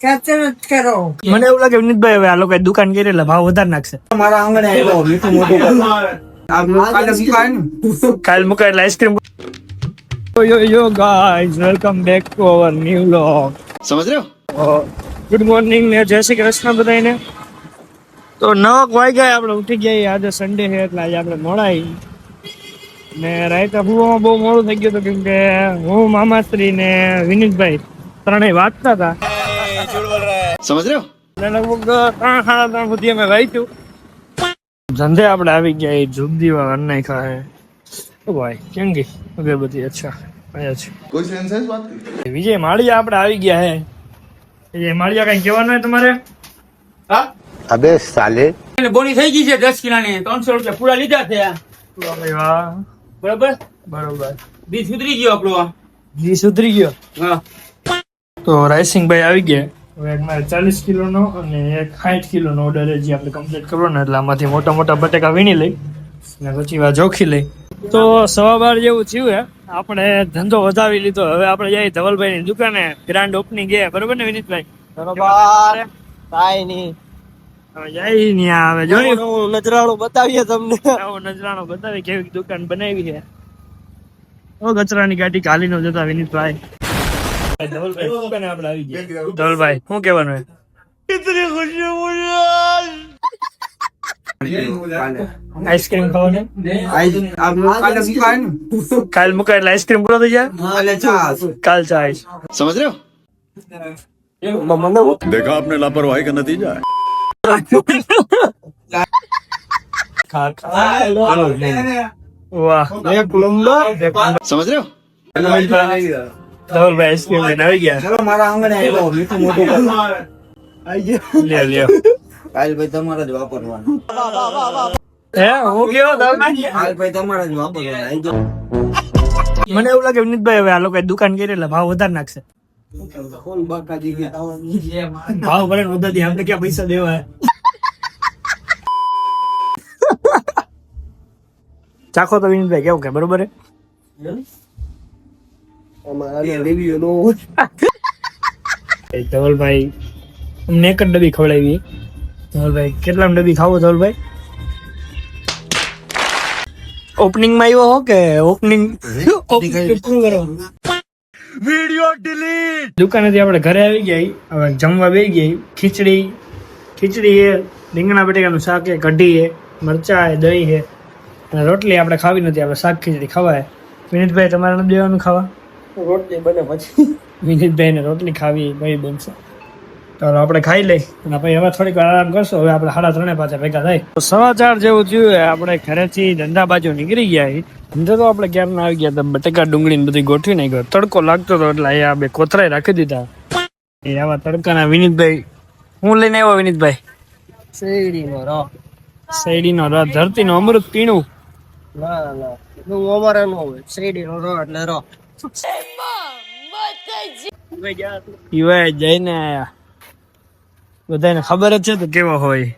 કચરત કરો. મને એવું લાગે વિનીતભાઈ હવે આ લોકો દુકાન કરી એટલે ભાવ વધારે નાખશે. મારા આંગણે આવ્યો મીઠું મોટું કાલ મુકાય એટલે ice cream. yo guys, welcome back to our new vlog. समझ रहे हो? ગુડ મોર્નિંગ ને જય શ્રી કૃષ્ણ બધાને. તો 9 વાગ્યા આપણે ઉઠી ગયા. આજે સન્ડે છે એટલે આજે આપણે મોડાઈ ને રાતે હુવામાં બહુ મોડું થઈ ગયું હતું કેમ કે હું મામાશ્રી ને વિનીતભાઈ ત્રણેય વાંચતા હતા. समझ रहे हो? લગભગ 3:30 સુધી અમે વાંચ્યું. ધંધે આપણે આવી ગયા. જુગદીવા અન્નાઈ ખાય ભાઈ કેમ ગઈ અગરબત્તી. અચ્છા અહીંયા છે कोई सेंस है इस बात की? વિજય માળિયા આપણે આવી ગયા હે. વિજય માળિયા કઈ કહેવાનું હોય તમારે? હા अबे साले બોની થઈ ગઈ છે 10 કિલોની 300 રૂપિયા પૂરા લીધા છે. વાહ બરાબર બરોબર. બી સુધરી ગયો આપણો. જી સુધરી ગયો. હા તો રાઈસિંગભાઈ આવી ગયા. હવે એક મારે 40 કિલોનો અને એક 60 કિલોનો ઓર્ડર જે આપણે કમ્પ્લીટ કરવાનો એટલે આમાંથી મોટા મોટા બટેકા વીણી લઈ અને પછી આ જોખી લઈ. તો 12:15 જેવું થયું હે. આપણે ધંધો વધાવી લીધો. હવે આપણે જઈએ ધવલભાઈની દુકાને. ગ્રાન્ડ ઓપનિંગ છે બરોબર ને વિનીતભાઈ? બરોબર. કાઈ નહીં. હવે જઈ ન્યા હવે જોયું નજરાણું બતાવીએ તમને. આવો નજરાણો બતાવી કેવી દુકાન બનાવી છે. ઓ કચરાની ગાડી કાલી નો જતા વિનીતભાઈ. ધવલભાઈ દુકાને આપણે આવી ગયા. ધવલભાઈ શું કહેવાનું હે? ઇતની ખુશી આઈસ્ક્રીમ ખાવાનું. કાલ મુકાય એટલે આઈસ્ક્રીમ પૂરો થઈ જાય. કાલ ચા આઈસ. समझ रहे हो? देखा आपने लापरवाही का नतीजा है. વાહ समझ रहे हो? ધવલભાઈ આઈસ્ક્રીમ લઈને આવી ગયા. મારા આંગણે આવ્યો મીઠું મોટું લ્યો લ્યો. કાલ ભાઈ તમારે જ વાપરવાનું. હે હું કેવો ધવલભાઈ? કાલ ભાઈ તમારે જ વાપરવાનું. મને એવું લાગે વિનીતભાઈ હવે આ લોકો દુકાન કરી એટલે ભાવ વધારે નાખશે. ફોન બાકાજી ગયા. ભાવ ભલે વધારતી આપણે ક્યાં પૈસા દેવા હે? ચાખો તો વિનીતભાઈ કેવું કે બરોબર હે? અમારા રિવ્યુ નો ધવલભાઈ અમને એક જ ડબ્બી ખવડાવી. ધવલભાઈ કેટલા ડબ્બી ખાવો ધવલભાઈ? ઓપનિંગ માં આવ્યો હો કે ઓપનિંગ વિડિયો ડિલીટ. દુકાનેથી આપણે ઘરે આવી ગયા. હવે જમવા બેસી ગઈ. ખીચડી એ રીંગણા બટેકાનું શાક છે, કઢી છે, મરચા છે, દહીં છે અને રોટલી આપણે ખાવી નથી. આપણે શાક ખીચડી ખવાય. વિનીતભાઈ તમારે નથી દેવાનું ખાવા? રોટલી બને પછી વિનીતભાઈ ને રોટલી ખાવી ભાઈ બનશે. ચાલો આપણે ખાઈ લઈ અને પછી હવે થોડીક વાર આરામ કરશો. હવે આપણે 3:30 પાછા ભેગા થાય. 4:15 જેવું થયું. આપણે ઘરેથી ધંધા બાજુ નીકળી ગયા. ધંધો તો આપણે ક્યારના આવી ગયા હતા. બટેકા ડુંગળી ને બધી ગોઠવી નાખ્યો. તડકો લાગતો હતો એટલે અહીંયા બે કોથરાય રાખી દીધા. એ આવા તડકાના વિનીતભાઈ હું લઈને આવ્યો વિનીતભાઈ? શેરડીનો રસ. શેરડીનો રસ. ધરતીનો અમૃત પીણું. ના ના નું અમારે નો હોય. શેરડીનો રસ એટલે રસ. ઈવાય જઈને આયા. બધાને ખબર જ છે તો કેવો હોય.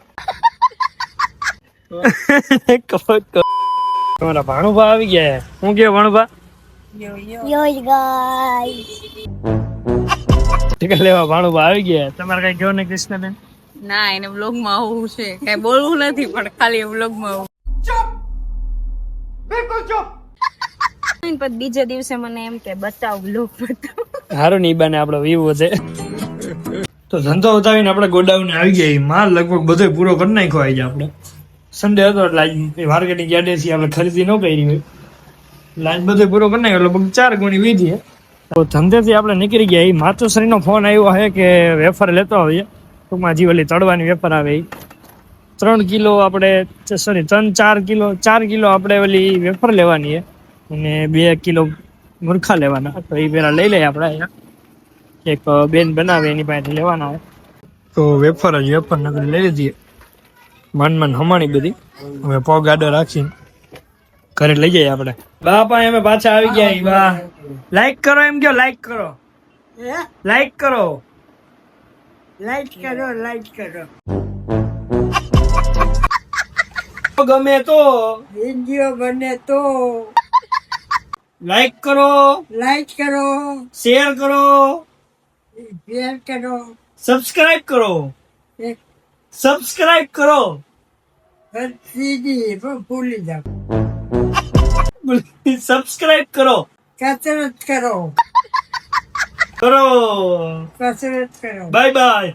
તમારા ભાણુભા આવી ગયા. હું કેવો ભાણુભા? ટીકા લેવા ભાણુભા આવી ગયા. તમારે કઈ કેવું ને કૃષ્ણબેન? ના એને વ્લોગ માં આવું છે. કઈ બોલવું નથી પણ ખાલી વ્લોગ માં આવું. પછી બીજે દિવસે મને એમ કે બતાવ વ્લોગ બતાવ. સારું નહીં બને આપણો વ્યૂ વધે. તો ધંધો વધાવીને આપણે ગોડાઉન આવી ગયા. માલ લગભગ બધો પૂરો કરી નાખ્યો. આવી આપણે સન્ડે હતો એટલે માર્કેટિંગ યાર્ડેથી આપણે ખરીદી ન કરી હોય. લાઈન બધો પૂરો કરી નાખ્યો. લગભગ 4 ગણી વીધી. તો ધંધેથી આપણે નીકળી ગયા. માતુશ્રીનો ફોન આવ્યો છે કે વેફર લેતો આવીએ. ટૂંકમાં જીવલી તળવાની વેફર આવે. 3 કિલો આપણે 4 કિલો આપણે ઓલી વેફર લેવાની છે અને 2 કિલો મૂર્ખા લેવાના. તો એ પેલા લઈ લઈએ આપણે. એક બેન બનાવે એની પાસે લેવાના હોય તો વેફર નગર લઈ લીધી. મન હમાણી બધી. હવે પગ આડો રાખીને ઘરે લઈ જઈએ આપણે. બાપા અમે પાછા આવી ગયા. બા લાઈક કરો એમ કયો. લાઈક કરો. ગમે તો વિડિયો બને તો લાઈક કરો, લાઈક કરો, શેર કરો, શેર કરો, સબસ્ક્રાઇબ કરો, સબસ્ક્રાઇબ કરો. ભૂલી જાવ. સબસ્ક્રાઇબ કરો, કસરત કરો. કરો. કસરત કરો. Bye bye.